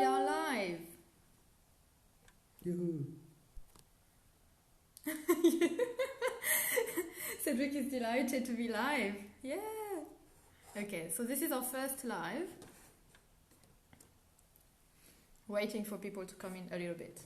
We are live. Yoo-hoo. Cedric is delighted to be live. Yeah. Okay, so this is our first live. Waiting for people to come in a little bit.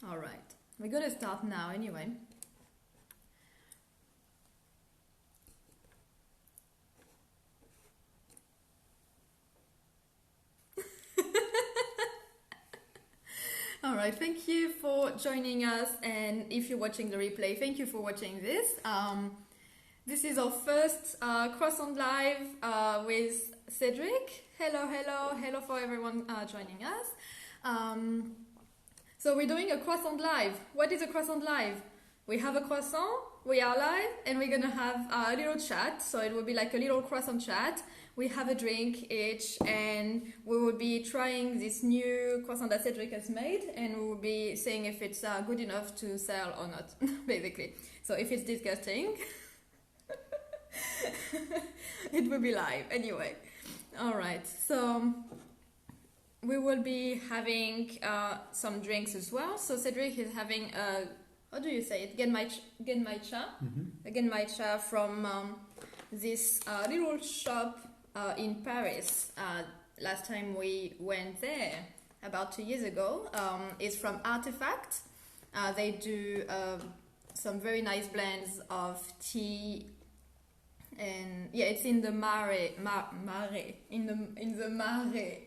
All right, we're gonna start now anyway. All right, thank you for joining us, and if you're watching the replay, thank you for watching this. This is our first Croissant Live with Cedric. Hello for everyone joining us. So we're doing a Croissant Live. What is a Croissant Live? We have a croissant, we are live, and we're gonna have a little chat. So it will be like a little croissant chat. We have a drink each, and we will be trying this new croissant that Cedric has made, and we will be seeing if it's good enough to sell or not, basically. So if it's disgusting, it will be live anyway. All right, so we will be having some drinks as well. So Cedric is having a, how do you say it? Genmaicha. A Genmaicha from this little shop in Paris. Last time we went there, about 2 years ago, is from Artifact. They do some very nice blends of tea, and yeah, it's in the Marais, in the Marais.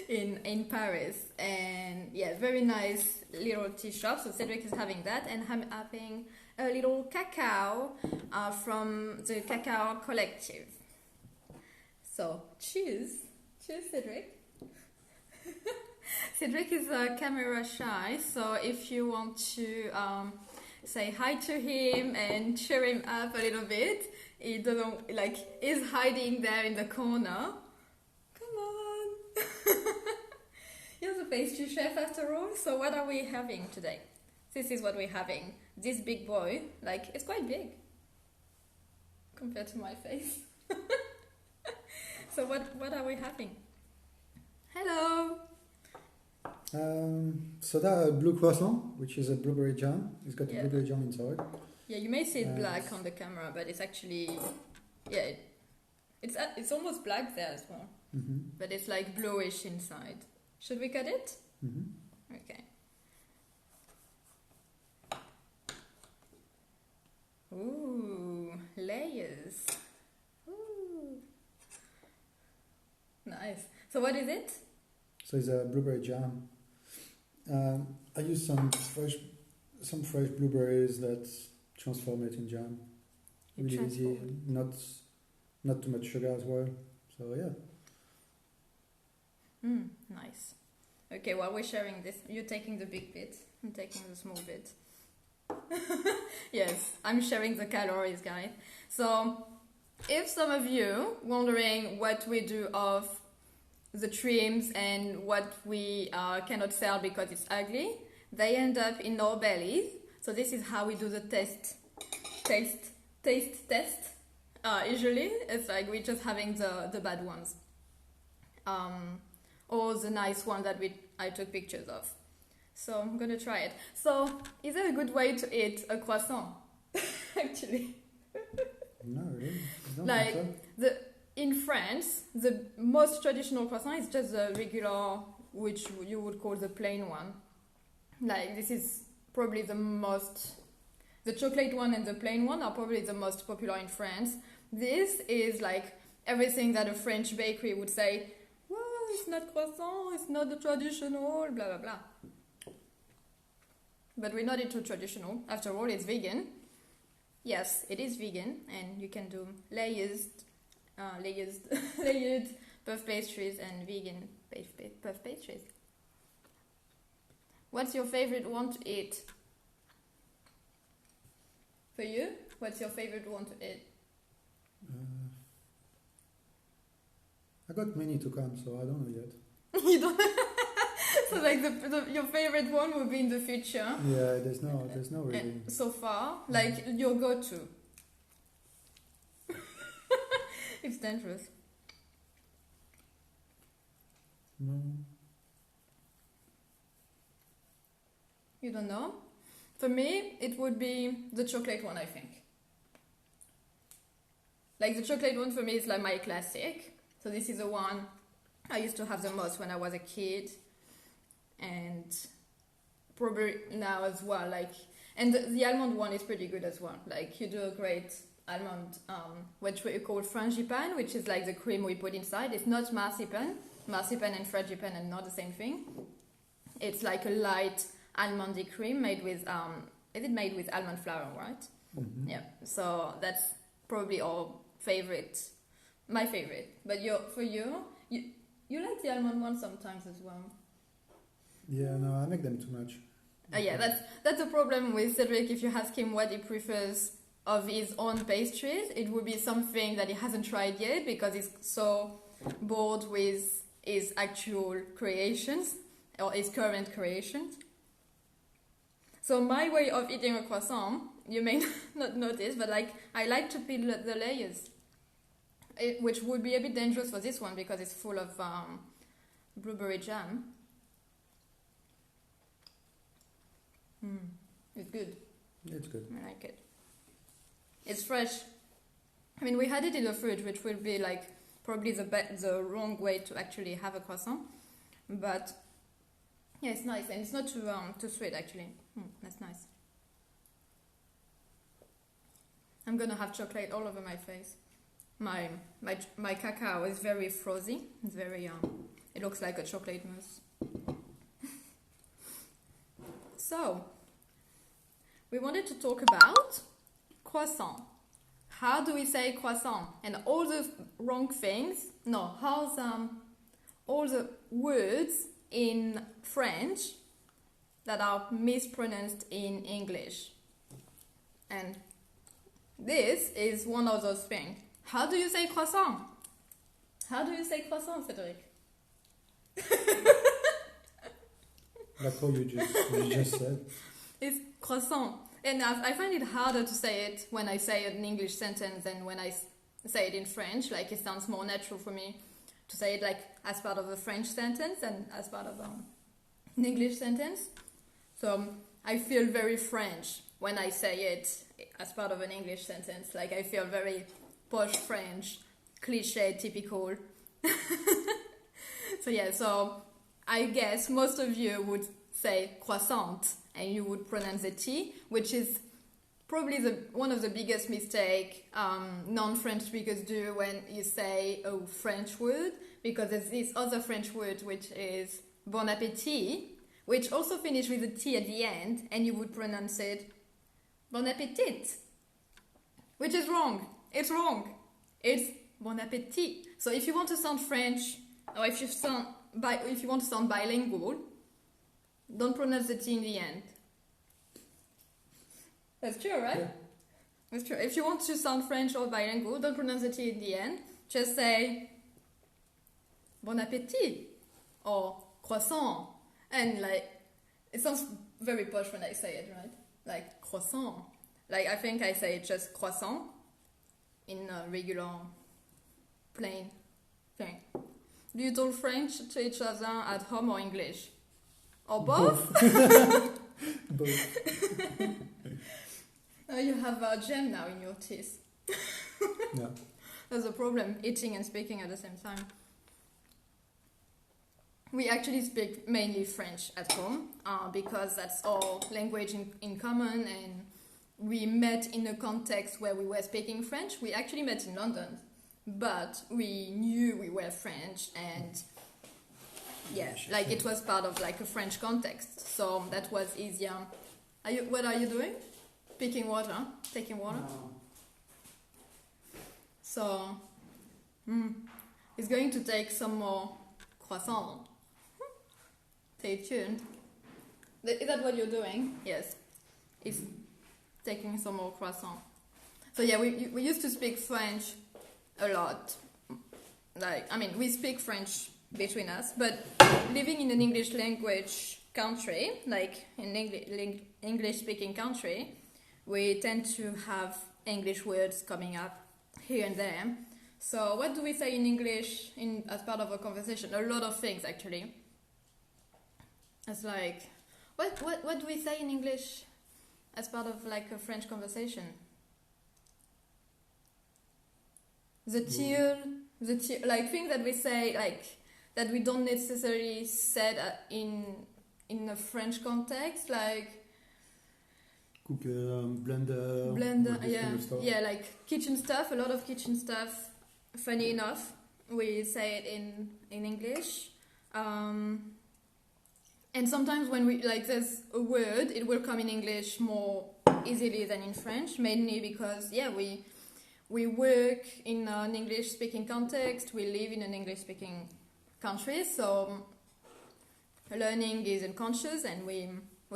in Paris, and yeah, very nice little tea shop. So Cedric is having that, and I'm having a little cacao from the Cacao Collective. So cheers Cedric. Cedric is camera shy, so if you want to say hi to him and cheer him up a little bit, he doesn't, like, he's hiding there in the corner. You're the pastry chef after all, so what are we having today? This is what we're having. This big boy, like, it's quite big compared to my face. So what are we having? Hello! So that blue croissant, which is a blueberry jam. It's got a blueberry jam inside. Yeah, you may see it black on the camera, but it's actually, yeah, it's almost black there as well. But it's like bluish inside. Should we cut it? Okay. Ooh, layers. Ooh. Nice. So what is it? So it's a blueberry jam. I use some fresh blueberries that transform it in jam. Really easy, not too much sugar as well. So yeah. Nice. Okay, while we're sharing this, you're taking the big bit, I'm taking the small bit. Yes, I'm sharing the calories, guys. So, if some of you wondering what we do of the trims and what we cannot sell because it's ugly, they end up in our bellies. So this is how we do the taste test. Usually, it's like we're just having the bad ones. Or the nice one that I took pictures of. So I'm gonna try it. So is there a good way to eat a croissant? Actually, no, really. I don't like think so. In France, the most traditional croissant is just the regular, which you would call the plain one. Like, this is probably the chocolate one and the plain one are probably the most popular in France. This is like everything that a French bakery would say, it's not croissant, it's not the traditional, blah blah blah. But we're not into traditional. After all, it's vegan. Yes, it is vegan, and you can do layered puff pastries and vegan puff pastries. What's your favorite one to eat? For you, what's your favorite one to eat? I got many to come, so I don't know yet. You don't. So like your favorite one would be in the future. Yeah, there's no really. So far, like your go-to. It's dangerous. No. You don't know? For me, it would be the chocolate one, I think. Like the chocolate one for me is like my classic. So this is the one I used to have the most when I was a kid. And probably now as well. Like, and the almond one is pretty good as well. Like you do a great almond, which we call Frenchies, which is like the cream we put inside. It's not marzipan. Marzipan and Frenchies are not the same thing. It's like a light almondy cream made with is it made with almond flour, right? Mm-hmm. Yeah. So that's probably our favorite, my favorite. But for you like the almond one sometimes as well. Yeah, no, I make them too much. Yeah, that's a problem with Cedric. If you ask him what he prefers of his own pastries, it would be something that he hasn't tried yet because he's so bored with his actual creations or his current creations. So my way of eating a croissant, you may not notice, but like I like to peel the layers, which would be a bit dangerous for this one because it's full of blueberry jam. It's good. It's good. I like it. It's fresh. I mean, we had it in the fridge, which will be like probably the wrong way to actually have a croissant. But yeah, it's nice and it's not too sweet actually. That's nice. I'm gonna have chocolate all over my face. My cacao is very frothy. It's very it looks like a chocolate mousse. So, we wanted to talk about croissant. How do we say croissant? And all the wrong things. No, all the words in French that are mispronounced in English. And this is one of those things. How do you say croissant? How do you say croissant, Cédric? Like how you just said. It's croissant. And I find it harder to say it when I say an English sentence than when I say it in French. Like it sounds more natural for me to say it like as part of a French sentence and as part of an English sentence. So I feel very French when I say it as part of an English sentence. Like I feel very posh French, cliché, typical. So yeah, so I guess most of you would say croissant and you would pronounce the T, which is probably one of the biggest mistake non-French speakers do when you say a French word, because there's this other French word which is bon appétit, which also finishes with a T at the end, and you would pronounce it bon appétit, which is wrong. It's wrong. It's bon appétit. So if you want to sound French, or if you want to sound bilingual, don't pronounce the T in the end. That's true, right? Yeah. That's true. If you want to sound French or bilingual, don't pronounce the T in the end. Just say bon appétit or croissant. And like, it sounds very posh when I say it, right? Like croissant. Like I think I say just croissant in a regular plain thing. Do you talk French to each other at home or English? Or both? Both. You have a gem now in your teeth. Yeah. That's a problem, eating and speaking at the same time. We actually speak mainly French at home because that's our language in common, and we met in a context where we were speaking French. We actually met in London, but we knew we were French, and yeah, like it was part of like a French context, so that was easier. What are you doing? Taking water? Taking water? No. So, it's going to take some more croissant. Stay tuned. Is that what you're doing? Yes. It's taking some more croissant. So yeah, we used to speak French a lot. Like, I mean, we speak French between us. But living in an English language country, like in English speaking country, we tend to have English words coming up here and there. So what do we say in English as part of a conversation? A lot of things, actually. It's like, what do we say in English as part of like a French conversation? The teal, like things that we say, like that we don't necessarily said in a French context, like cooker, blender, yeah, kind of stuff. Yeah, like kitchen stuff. A lot of kitchen stuff. Funny enough, we say it in English. And sometimes when we, like, there's a word, it will come in English more easily than in French, mainly because, yeah, we work in an English-speaking context, we live in an English-speaking country, so learning is unconscious, and we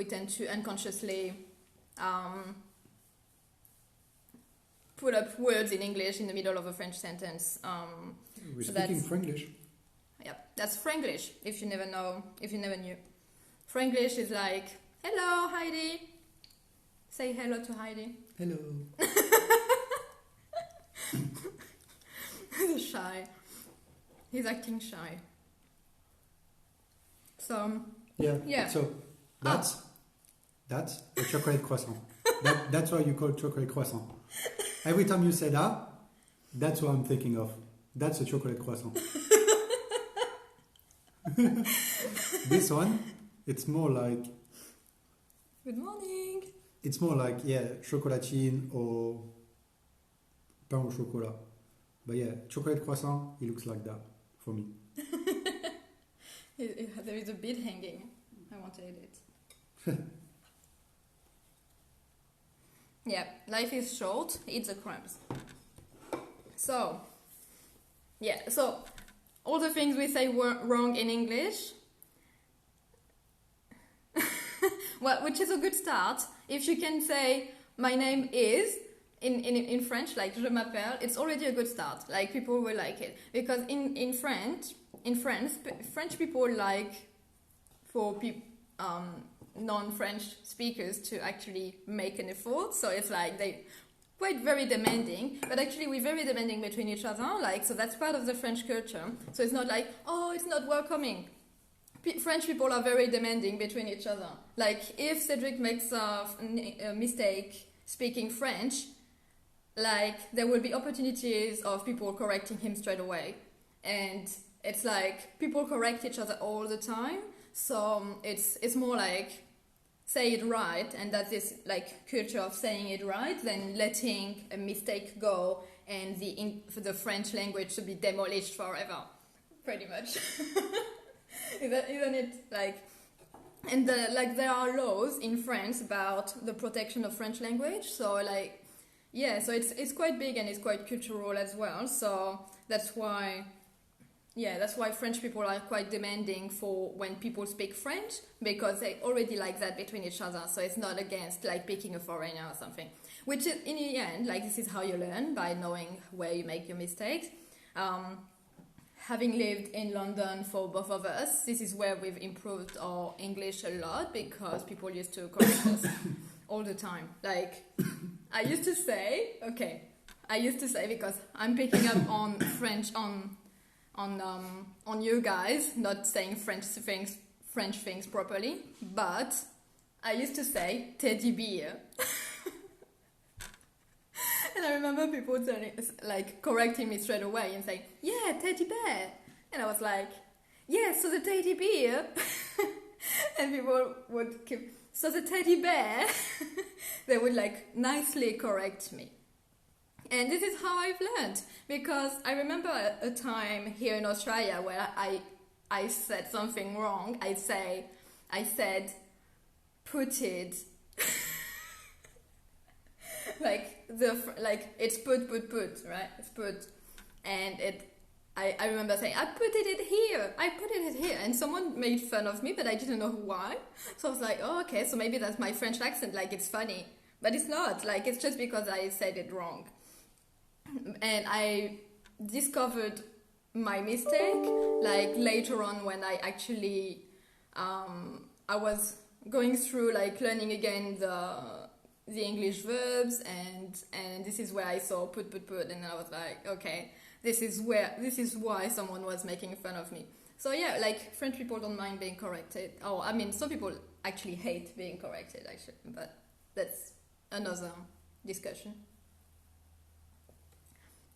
tend to unconsciously put up words in English in the middle of a French sentence. We're speaking Franglish. Yeah, that's Franglish, if you never knew. Franglish is like, hello, Heidi. Say hello to Heidi. Hello. He's shy. He's acting shy. So, yeah. So, that's a chocolate croissant. That's why you call it chocolate croissant. Every time you say that, that's what I'm thinking of. That's a chocolate croissant. This one, it's more like... Good morning. It's more like, chocolatine or pain au chocolat. But yeah, chocolate croissant, it looks like that for me. There is a bit hanging. I want to eat it. Yeah, life is short. Eat the crumbs. So all the things we say were wrong in English, well, which is a good start. If you can say, my name is, in French, like, je m'appelle, it's already a good start. Like, people will like it. Because in France, French people like for non-French speakers to actually make an effort. So it's like they quite very demanding, but actually we're very demanding between each other. Like, so that's part of the French culture. So it's not like, oh, it's not welcoming. French people are very demanding between each other. Like, if Cedric makes a mistake speaking French, like, there will be opportunities of people correcting him straight away. And it's like, people correct each other all the time. So it's more like, say it right, and that this, like, culture of saying it right, than letting a mistake go and for the French language to be demolished forever, pretty much. Isn't it, like... And there are laws in France about the protection of French language, so like, yeah, so it's quite big and it's quite cultural as well. So that's why French people are quite demanding for when people speak French, because they already like that between each other. So it's not against, like, picking a foreigner or something. Which is, in the end, like, this is how you learn, by knowing where you make your mistakes. Having lived in London for both of us, this is where we've improved our English a lot, because people used to correct us all the time. Like, I used to say, because I'm picking up on French on you guys, not saying French things properly, but I used to say teddy bear. And I remember people correcting me straight away and saying, yeah, teddy bear. And I was like, yeah, so the teddy bear. And people would keep, so the teddy bear. They would, like, nicely correct me. And this is how I've learned. Because I remember a time here in Australia where I said something wrong. I said, put it. It's put, right? It's put. And I remember saying, I put it here. And someone made fun of me, but I didn't know why. So I was like, oh, okay, so maybe that's my French accent, like, it's funny. But it's not, like, it's just because I said it wrong. And I discovered my mistake. Like later on, when I actually I was going through like learning again the English verbs, and this is where I saw put, and I was like, okay, this is why someone was making fun of me. So yeah, like French people don't mind being corrected. Oh, I mean, some people actually hate being corrected, actually, but that's another discussion.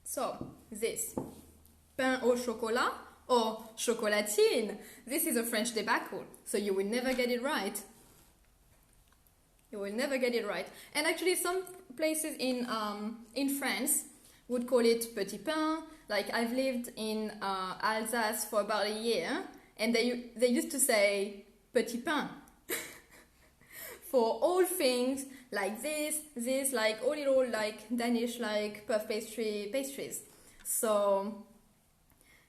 So this pain au chocolat or chocolatine. This is a French debacle, so you will never get it right. You will never get it right. And actually, some places in France would call it petit pain. Like I've lived in Alsace for about a year, and they used to say petit pain for all things like this, like all little like Danish like puff pastries. So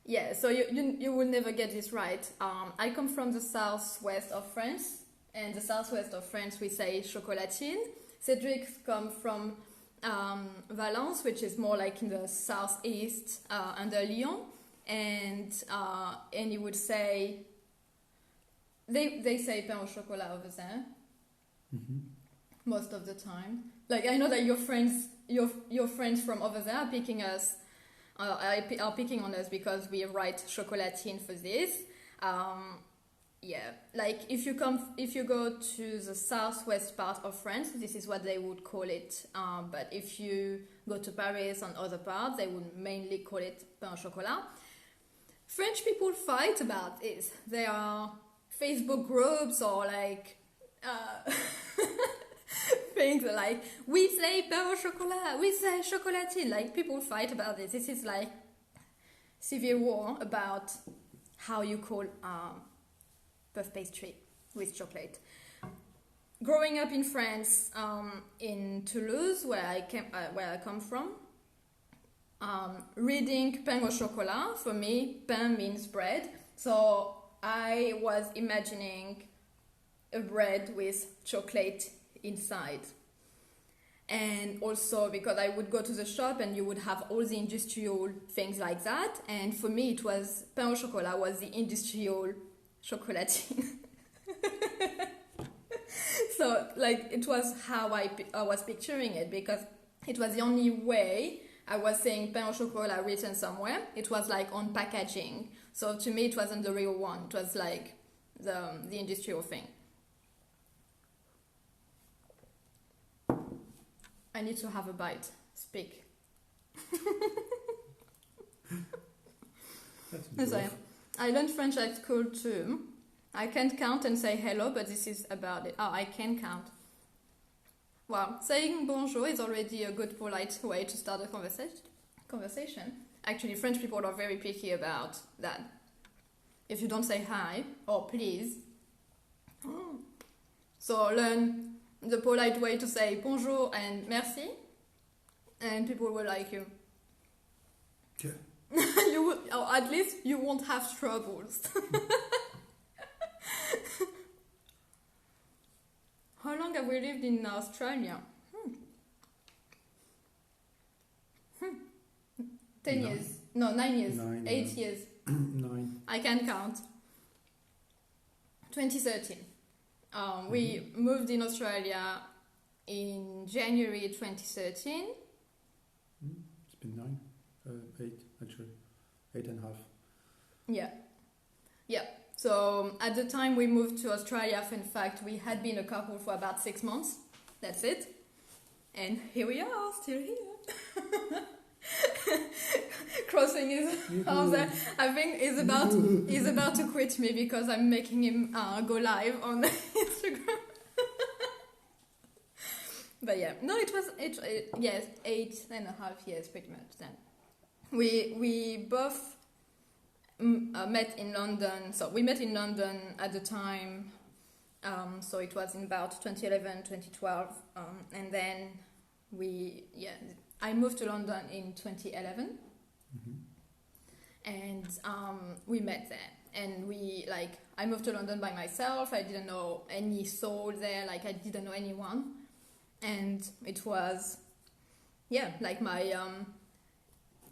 yeah, so you will never get this right. I come from the southwest of France, and the southwest of France we say chocolatine. Cedric comes from Valence, which is more like in the southeast under Lyon, and you would say they say pain au chocolat over there. Mm-hmm. Most of the time. Like I know that your friends from over there are picking us, are picking on us because we write chocolatine for this. Yeah, like if you go to the southwest part of France, this is what they would call it. But if you go to Paris and other parts, they would mainly call it pain au chocolat. French people fight about this. There are Facebook groups or like things like we say pain au chocolat, we say chocolatine. Like people fight about this. This is like civil war about how you call puff pastry with chocolate. Growing up in France, in Toulouse, where I come from, reading pain au chocolat, for me, pain means bread. So I was imagining a bread with chocolate inside. And also because I would go to the shop and you would have all the industrial things like that. And for me, it was pain au chocolat was the industrial chocolatine. So like it was how I was picturing it, because it was the only way I was saying pain au chocolat written somewhere. It was like on packaging. So to me, it wasn't the real one. It was like the industrial thing. I need to have a bite. Speak. So, I learned French at school too. I can't count and say hello, but this is about it. Oh, I can count. Well, saying bonjour is already a good polite way to start a conversation. Actually, French people are very picky about that. If you don't say hi or please. So learn the polite way to say bonjour and merci, and people will like you. Yeah. You would, or at least you won't have troubles. How long have we lived in Australia? 10 years. No, 9 years. 8 years. 9. I can count. 2013. We moved in Australia in January 2013. It's been 9. 8 actually. 8.5. Yeah. So at the time we moved to Australia, in fact, we had been a couple for about 6 months. That's it. And here we are, still here. Crossing his arms. I think he's about to quit me because I'm making him go live on Instagram. But yeah, no, it was yes, 8.5 years pretty much then. We both met in London. So we met in London at the time. So it was in about 2011, 2012, and then I moved to London in 2011, and we met there. And I moved to London by myself. I didn't know any soul there. Like I didn't know anyone, and it was, like my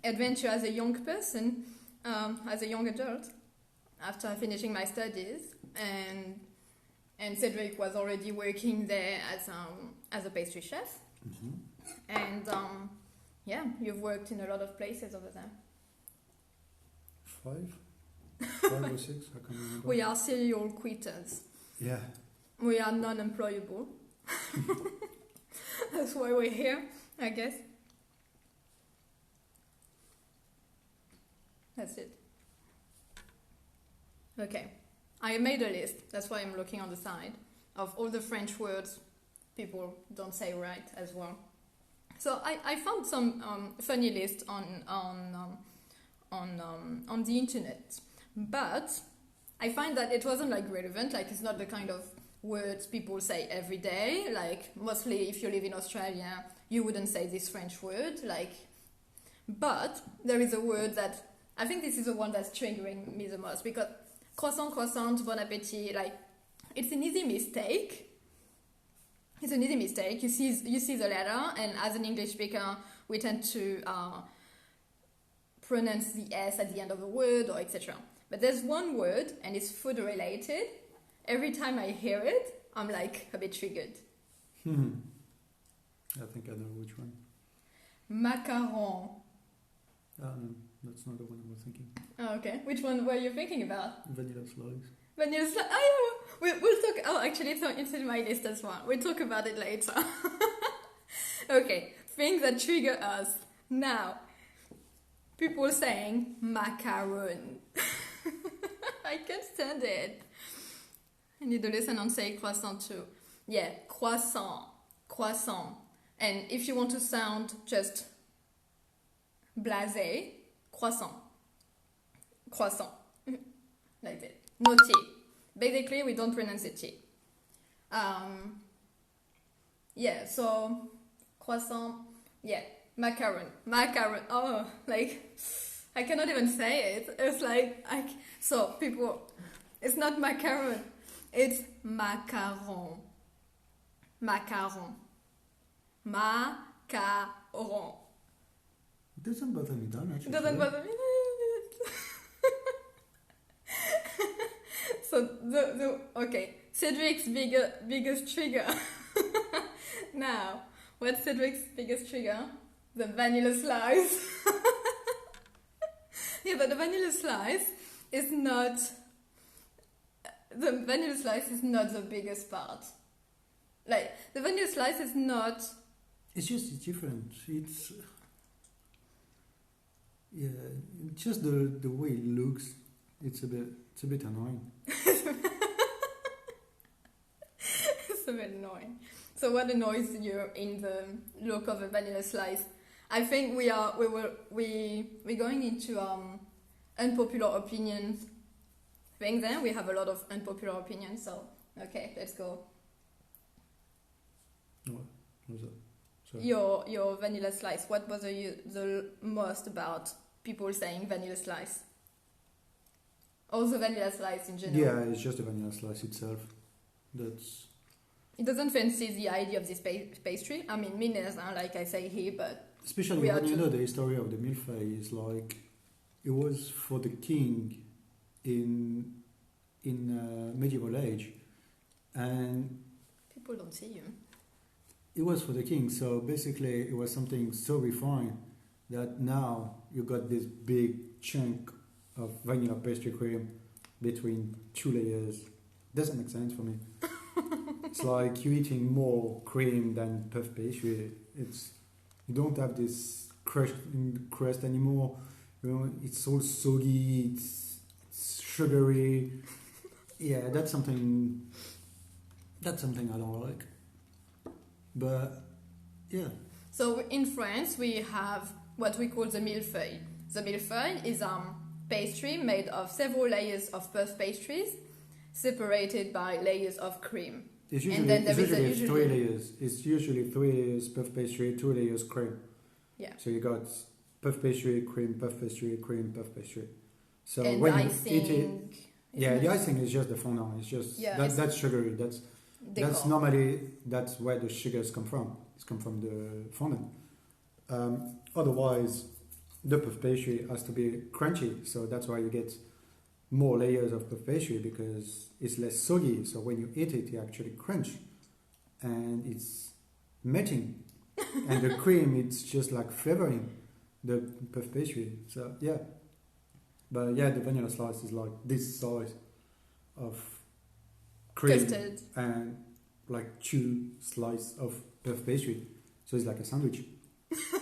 adventure as a young person. as a young adult after finishing my studies, and Cedric was already working there as a pastry chef. Mm-hmm. And yeah, you've worked in a lot of places over there. 5 or 6, I can't remember. We are serial quitters. Yeah. We are non-employable. That's why we're here, I guess. That's it. Okay. I made a list, that's why I'm looking on the side, of all the French words people don't say right as well. So I found some funny lists on the internet, but I find that it wasn't like relevant, like it's not the kind of words people say every day, like mostly if you live in Australia you wouldn't say this French word, like, but there is a word that I think this is the one that's triggering me the most, because croissant, bon appétit, like it's an easy mistake. It's an easy mistake. You see the letter, and as an English speaker, we tend to pronounce the S at the end of a word or etc. But there's one word, and it's food related. Every time I hear it, I'm like a bit triggered. I think I know which one. Macaron. No, that's not the one I was thinking. Oh, okay. Which one were you thinking about? Vanilla slice. Vanilla slice. Oh, yeah. We'll talk. Oh, actually, it's in my list as well. We'll talk about it later. Okay. Things that trigger us. Now, people saying macaron. I can't stand it. I need to listen and say croissant too. Yeah, croissant. And if you want to sound just blasé, croissant. Like that. No T. Basically, we don't pronounce the T. Yeah, so croissant. Yeah, macaron. Oh, like I cannot even say it. It's like so people. It's not macaron. It's macaron. It doesn't bother me that much. It doesn't bother me. So okay, Cedric's biggest trigger. Now, what's Cedric's biggest trigger? The vanilla slice. Yeah, but the vanilla slice is not. The vanilla slice is not the biggest part. Like the vanilla slice is not. It's different. It's just the way it looks. It's a bit annoying. It's a bit annoying. So what annoys you in the look of a vanilla slice? I think we're going into unpopular opinions thing. Then we have a lot of unpopular opinions. So okay, let's go. What was that? Sorry. Your vanilla slice. What bothers you the most about people saying vanilla slice? Or the vanilla slice in general? Yeah, it's just the vanilla slice itself. It doesn't fancy the idea of this pastry. I mean, meanness, like I say here, but especially when you know the history of the millefeuille is like it was for the king in medieval age, and people don't see you. It was for the king, so basically it was something so refined that now you got this big chunk of vanilla pastry cream between 2 layers. Doesn't make sense for me. It's like you eating more cream than puff pastry. You don't have this crust anymore. You know, it's all soggy. It's sugary. Yeah, that's something I don't like. But yeah. So in France we have what we call the millefeuille. The millefeuille is pastry made of several layers of puff pastries, separated by layers of cream. It's usually 3 layers. It's usually 3 layers puff pastry, 2 layers cream. Yeah. So you got puff pastry, cream, puff pastry, cream, puff pastry. So and when icing, you eat it, the icing is just the fondant. It's just that's sugary. That's normally that's where the sugars come from. It's come from the fondant. Otherwise, the puff pastry has to be crunchy, so that's why you get more layers of puff pastry because it's less soggy. So when you eat it, you actually crunch, and it's melting, and the cream it's just like flavoring the puff pastry. So yeah, but yeah, the vanilla slice is like this size of cream Custard. and like 2 slices of puff pastry. So it's like a sandwich.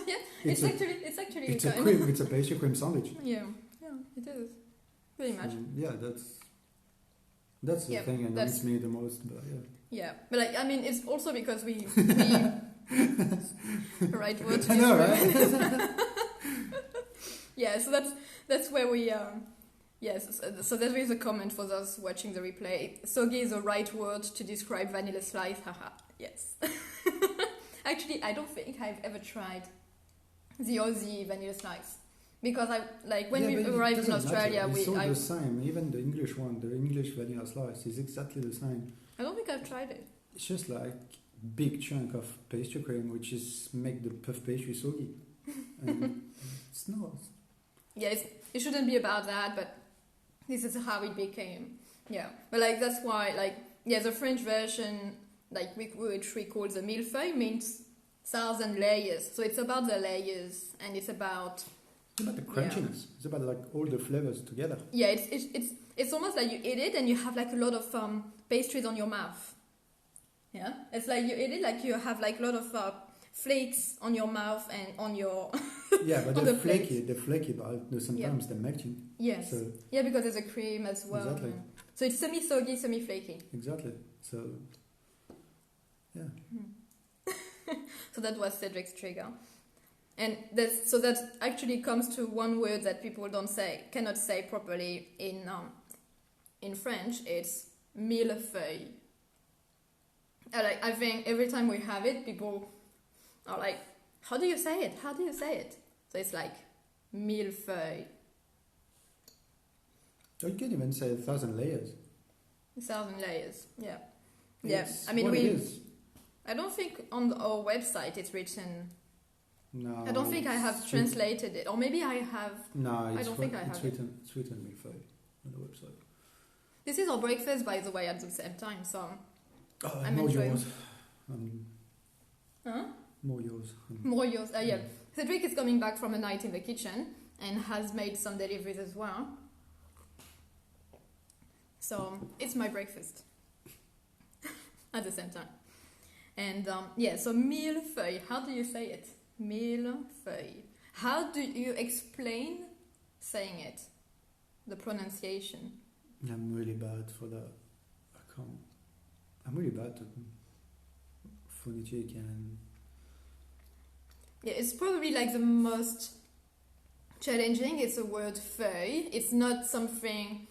Yeah, it's actually it's a kind cream. It's a pastry cream sandwich. Yeah, it is. Pretty much. Yeah, that's the thing that annoys me the most. But yeah. Yeah, but like I mean, it's also because we right word. I know, right? Yeah, so that's where we yes. So there is a comment for those watching the replay. Soggy is the right word to describe vanilla slice. Haha. Yes. Actually, I don't think I've ever tried the Aussie vanilla slice. Because when we arrived in Australia, it's all the same. Even the English one, the English vanilla slice, is exactly the same. I don't think I've tried it. It's just like big chunk of pastry cream, which is make the puff pastry soggy. And it's not. Yeah, it shouldn't be about that, but this is how it became. Yeah, but that's why the French version, which we call the millefeuille, means 1,000 layers. So it's about the layers, and it's about. It's about the crunchiness. Yeah. It's about all the flavors together. Yeah, it's almost like you eat it and you have a lot of pastries on your mouth. Yeah, it's like you eat it like you have a lot of flakes on your mouth and on your. Yeah, but they're flaky, but sometimes they're melting. Yes. So, yeah, because there's a cream as well. Exactly. So it's semi-soggy, semi-flaky. Exactly. So. Yeah. So that was Cedric's trigger. And that actually comes to one word that people cannot say properly in French. It's millefeuille. I think every time we have it, people are like, "How do you say it? How do you say it?" So it's like millefeuille. So you can even say 1,000 layers. 1,000 layers. Yeah. It's I mean, it is. I don't think on our website it's written. No. I don't think I have translated it, or maybe I have. No, I don't think I have. It's written millefeuille on the website. This is our breakfast, by the way, at the same time. So. I'm more enjoying. Yours. Huh? More yours. More yours. Yeah. Cedric is coming back from a night in the kitchen and has made some deliveries as well. So it's my breakfast at the same time. And so millefeuille. How do you say it? Millefeuille. How do you explain saying it? The pronunciation. I'm really bad for that. I can't. I'm really bad at phonetic and. Yeah, it's probably the most challenging. It's a word feuille. It's not something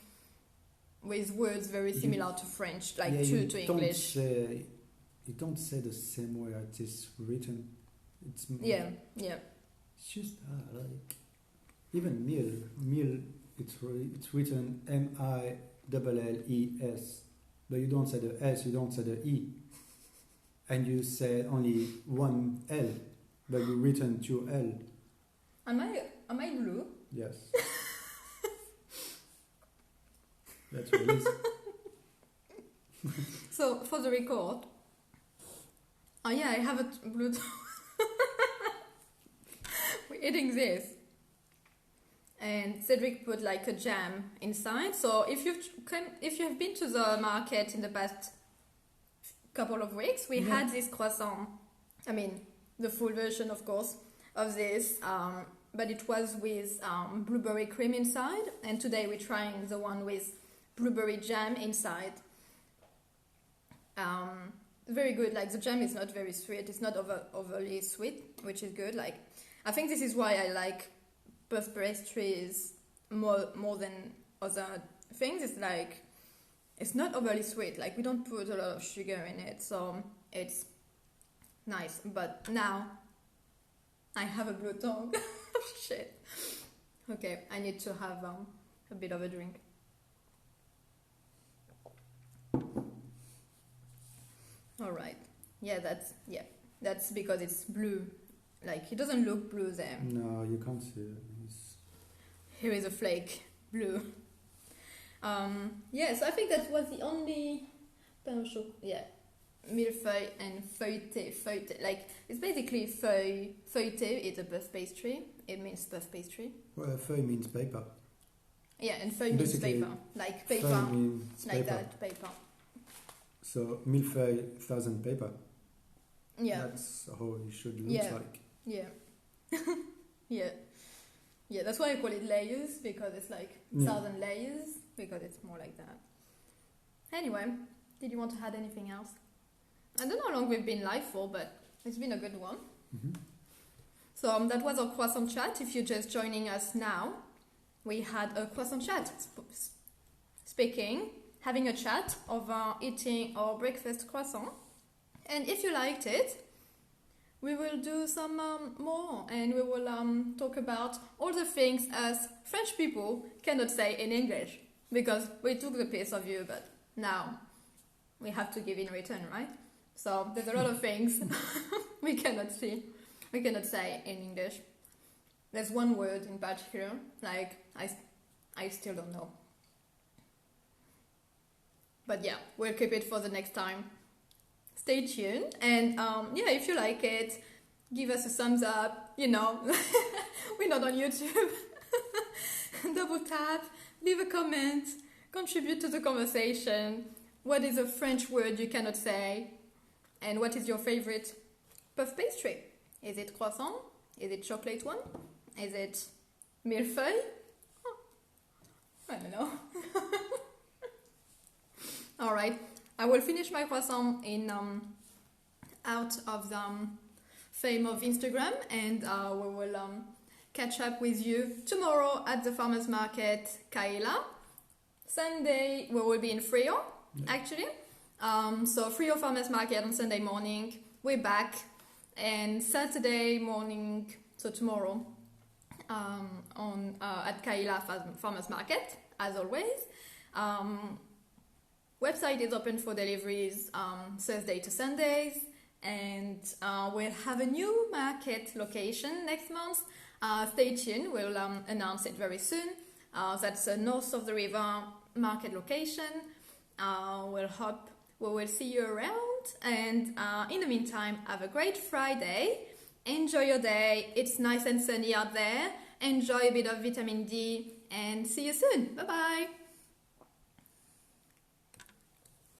with words very similar to French, to English. You don't say the same way as it's written. It's yeah. It's just even meal. It's written MILLES, but you don't say the S, you don't say the E, and you say only one L, but you written 2 L. Am I blue? Yes. That's what it is. So for the record, I have a blue. We're eating this. And Cedric put a jam inside. So if you've been to the market in the past couple of weeks, we had this croissant. I mean, the full version, of course, of this, but it was with blueberry cream inside. And today we're trying the one with blueberry jam inside. Very good. The jam is not very sweet. It's not overly sweet, which is good. I think this is why I like puff pastries more than other things. It's not overly sweet. We don't put a lot of sugar in it, so it's nice. But now I have a blue tongue. Shit. Okay, I need to have a bit of a drink. All right. That's because it's blue. It doesn't look blue there. No, you can't see it. Here is a flake, blue. Yeah, so I think that was the only pain au chocolat. Yeah, millefeuille and feuilleté. Feuilleté, like it's basically feuilleté. It's a buff pastry. It means buff pastry. Well, feuille means paper. Yeah, and feuille means Basically, paper, like paper, feuille means like paper. that paper. So millefeuille, 1,000 paper. Yeah. That's how it should look Yeah. like. Yeah. Yeah. Yeah, that's why I call it layers, because it's like Yeah. 1,000 layers, because it's more like that. Anyway, did you want to add anything else? I don't know how long we've been live for, but it's been a good one. Mm-hmm. So that was our croissant chat. If you're just joining us now, we had a croissant chat, having a chat over eating our breakfast croissant. And if you liked it, we will do some more, and we will talk about all the things as French people cannot say in English, because we took the piece of you, but now we have to give in return, right? So there's a lot of things we cannot say in English. There's one word in particular, like I still don't know. But yeah, we'll keep it for the next time. Stay tuned, and yeah, if you like it, give us a thumbs up. You know, we're not on YouTube. Double tap, leave a comment, contribute to the conversation. What is a French word you cannot say? And what is your favorite puff pastry? Is it croissant? Is it chocolate one? Is it millefeuille? Oh, I don't know. All right. I will finish my croissant in out of the fame of Instagram, and we will catch up with you tomorrow at the farmers market, Kaila. Sunday we will be in Frio, actually. So Frio farmers market on Sunday morning. We're back, and Saturday morning, so tomorrow, on at Kaila farmers market as always. Website is open for deliveries Thursday to Sundays, and we'll have a new market location next month. Stay tuned, we'll announce it very soon. That's north of the river market location. We'll hope we will see you around, and in the meantime, have a great Friday. Enjoy your day. It's nice and sunny out there. Enjoy a bit of vitamin D, and see you soon. Bye bye.